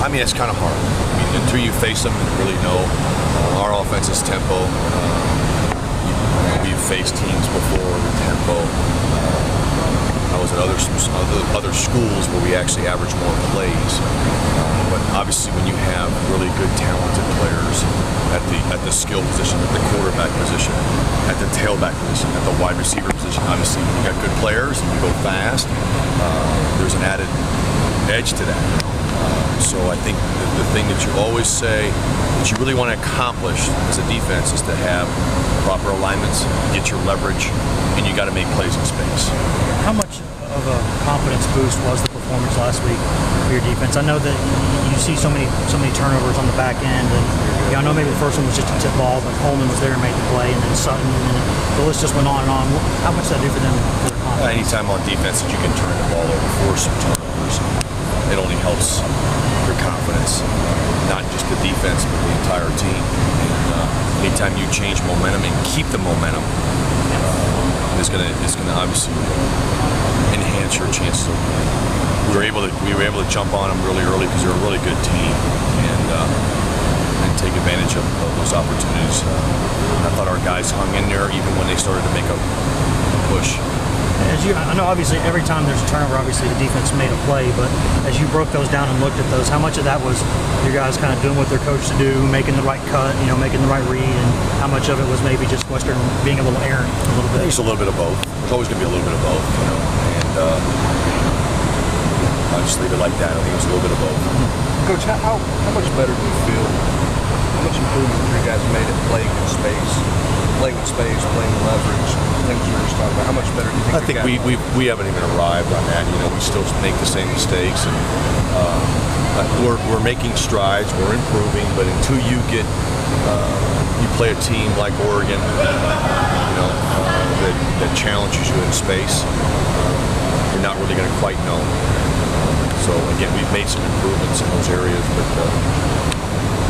I mean, it's kind of hard. I mean, until you face them and really know our offense's tempo. We've faced teams before with tempo. I was at other schools where we actually average more plays. But obviously, when you have really good, talented players at the skill position, at the quarterback position, at the tailback position, at the wide receiver position, obviously you got good players and you go fast. There's an added edge to that. So I think the thing that you always say that you really want to accomplish as a defense is to have proper alignments, get your leverage, and you got to make plays in space. How much of a confidence boost was the performance last week for your defense? I know that you see so many turnovers on the back end, and I know maybe the first one was just a tip ball, but Coleman was there and made the play, and then Sutton, and then the list just went on and on. How much does that do for them? For their confidence? Anytime on defense that you can turn the ball over, force some turnovers, it only helps your confidence, not just the defense, but the entire team. And anytime you change momentum and keep the momentum, it's gonna obviously enhance your chances of winning. We were able to jump on them really early because they're a really good team, and take advantage of those opportunities. I thought our guys hung in there even when they started to make a push. I know obviously every time there's a turnover, obviously the defense made a play, but as you broke those down and looked at those, how much of that was your guys kind of doing what they're coached to do, making the right cut, making the right read, and how much of it was maybe just Western being a little errant a little bit? There's a little bit of both. There's always going to be a little bit of both, and I'll just leave it like that. I think it was a little bit of both. Coach, how much better do you feel? How much improvement have you guys made at playing in space, playing leverage, things we were just talking about? How much better do you think? I think we haven't even arrived on that. We still make the same mistakes, and we're making strides. We're improving, but until you get you play a team like Oregon, that challenges you in space, you're not really going to quite know. So again, we've made some improvements in those areas, but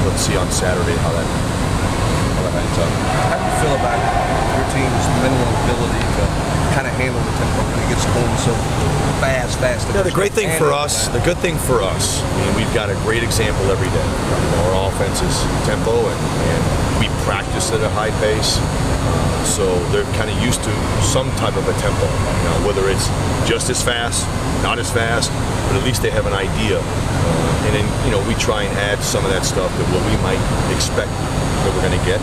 let's see on Saturday how that ends up. How do you feel about your team's mental ability to kind of handle the tempo when it gets going so fast? Yeah, the good thing for us, we've got a great example every day. Our offense is tempo, and we practice at a high pace. So they're kind of used to some type of a tempo. Whether it's just as fast, not as fast, but at least they have an idea. And then we try and add some of that stuff to what we might expect that we're going to get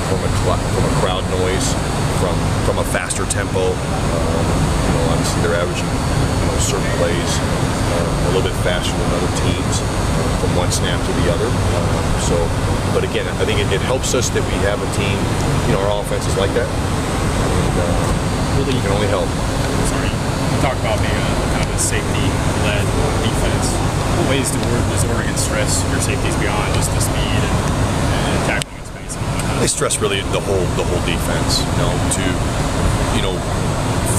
from a crowd noise, from a faster tempo. Obviously they're averaging certain plays a little bit faster than other teams from one snap to the other. But again, I think it helps us that we have a team. Our offense is like that. And, really, you can only help. Sorry, you talk about being kind of a safety-led defense. What ways does Oregon stress your safeties beyond just the speed and tackling in space? They stress really the whole defense. To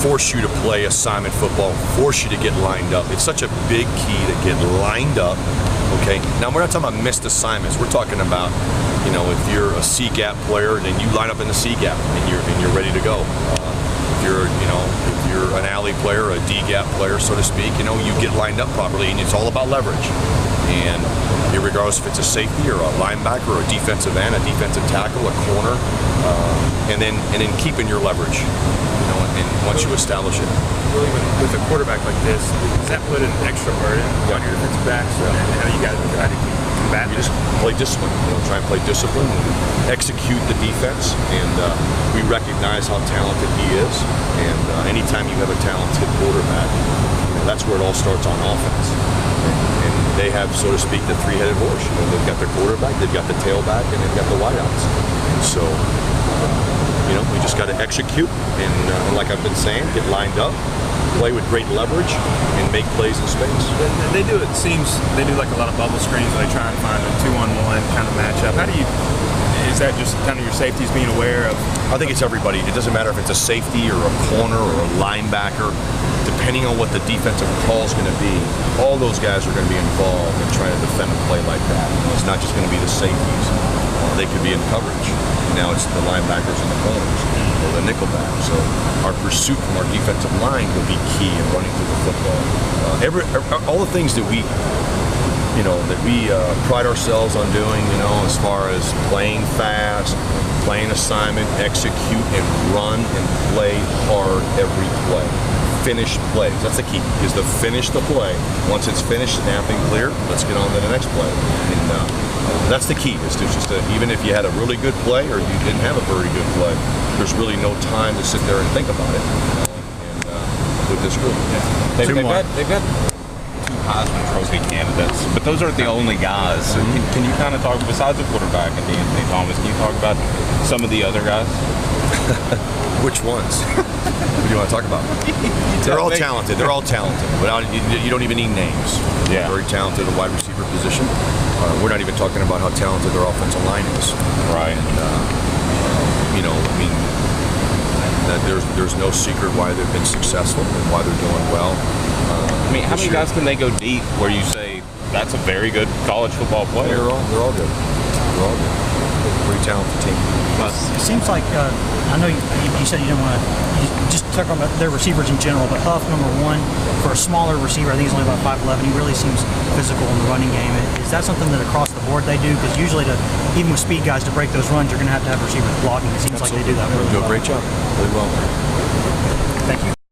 force you to play assignment football, force you to get lined up. It's such a big key to get lined up. Okay. Now we're not talking about missed assignments. We're talking about if you're a C gap player, then you line up in the C gap and you're ready to go. If you're an alley player, a D gap player, so to speak, you get lined up properly, and it's all about leverage. And regardless if it's a safety or a linebacker or a defensive end, a defensive tackle, a corner, and then keeping your leverage. And once you establish it. Really, with a quarterback like this, does that put an extra burden on your defensive backs? And how you got to try to combat You just play discipline. Try and play discipline and execute the defense. And we recognize how talented he is. And anytime you have a talented quarterback, that's where it all starts on offense. And they have, so to speak, the three-headed horse. They've got the quarterback, they've got the tailback, and they've got the wideouts. And so, we just got to execute and like I've been saying, get lined up, play with great leverage, and make plays in space. They do like a lot of bubble screens where they try and find a 2-on-1 kind of matchup. Is that just kind of your safeties being aware of? I think it's everybody. It doesn't matter if it's a safety or a corner or a linebacker. Depending on what the defensive call is going to be, all those guys are going to be involved in trying to defend a play like that. It's not just going to be the safeties. They could be in coverage. Now it's the linebackers and the corners or the nickelback. So our pursuit from our defensive line will be key in running through the football. All the things that we that we pride ourselves on doing, as far as playing fast, playing assignment, execute, and run and play hard every play. Finish plays. That's the key, is to finish the play. Once it's finished, snapping clear, let's get on to the next play. And that's the key, is to just even if you had a really good play or you didn't have a very good play, there's really no time to sit there and think about it. And with this group. They've got 2 Heisman Trophy candidates, but those aren't the only guys. So can you kind of talk, besides the quarterback and Anthony Thomas, can you talk about some of the other guys? Which ones? What do you want to talk about? They're all talented. They're all talented. You don't even need names. Yeah. Very talented at the wide receiver position. We're not even talking about how talented their offensive line is. Right. There's no secret why they've been successful and why they're doing well. How many guys can they go deep where you say that's a very good college football player? They're all good. They're all good. Pretty talented team. It seems like I know you said you didn't want to just talk about their receivers in general, but Huff, number 1, for a smaller receiver, I think he's only about 5'11". He really seems physical in the running game. Is that something that across the board they do? Because usually, even with speed guys, to break those runs, you're going to have receivers blocking. It seems like they do that really well. Do a great job. Really well. Thank you.